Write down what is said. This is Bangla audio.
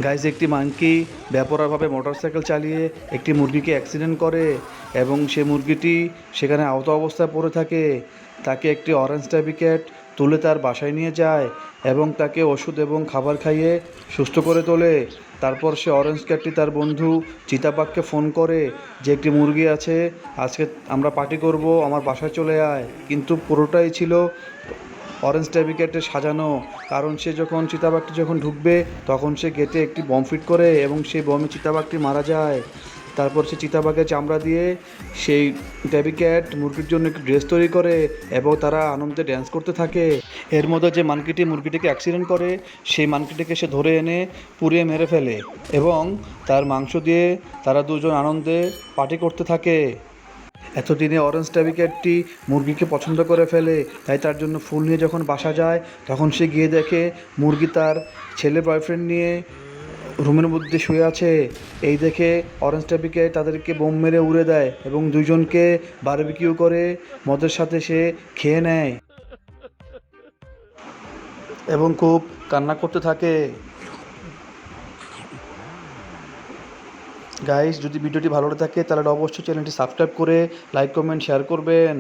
গাইজ, একটি মাঙ্কি বেপরোয়াভাবে মোটরসাইকেল চালিয়ে একটি মুরগিকে অ্যাক্সিডেন্ট করে এবং সে মুরগিটি সেখানে আহত অবস্থায় পড়ে থাকে। তাকে একটি অরেঞ্জ টেবি ক্যাট তুলে তার বাসায় নিয়ে যায় এবং তাকে ওষুধ এবং খাবার খাইয়ে সুস্থ করে তোলে। তারপর সে অরেঞ্জ ক্যাটটি তার বন্ধু চিতাবাঘকে ফোন করে যে একটি মুরগি আছে, আজকে আমরা পার্টি করব, আমার বাসায় চলে আয়। কিন্তু পুরোটাই ছিল অরেঞ্জ টেবি ক্যাটে সাজানো, কারণ সে যখন চিতাবাঘটি যখন ঢুকবে তখন সে গেটে একটি বম ফিট করে এবং সেই বমে চিতাবাঘটি মারা যায়। তারপর সে চিতাবাঘের চামড়া দিয়ে সেই টেবি ক্যাট মুরগির জন্য একটি ড্রেস তৈরি করে এবং তারা আনন্দে ড্যান্স করতে থাকে। এর মধ্যে যে মানকিটি মুরগিটিকে অ্যাক্সিডেন্ট করে সেই মানকিটিকে সে ধরে এনে পুড়িয়ে মেরে ফেলে এবং তার মাংস দিয়ে তারা দুজন আনন্দে পার্টি করতে থাকে। এতদিনে অরেঞ্জ টেবি ক্যাটটি মুরগিকে পছন্দ করে ফেলে, তাই তার জন্য ফুল নিয়ে যখন বাসা যায় তখন সে গিয়ে দেখে মুরগি তার ছেলে বয়ফ্রেন্ড নিয়ে রুমের মধ্যে শুয়ে আছে। এই দেখে অরেঞ্জ টেবি ক্যাট তাদেরকে বোম মেরে উড়ে দেয় এবং দুজনকে বারবিকিউ করে মদের সাথে সে খেয়ে নেয় এবং খুব কান্না করতে থাকে। গাইস, যদি ভিডিওটি ভালো লাগে থাকে তাহলে অবশ্যই চ্যানেলটি সাবস্ক্রাইব করে লাইক কমেন্ট শেয়ার করবেন।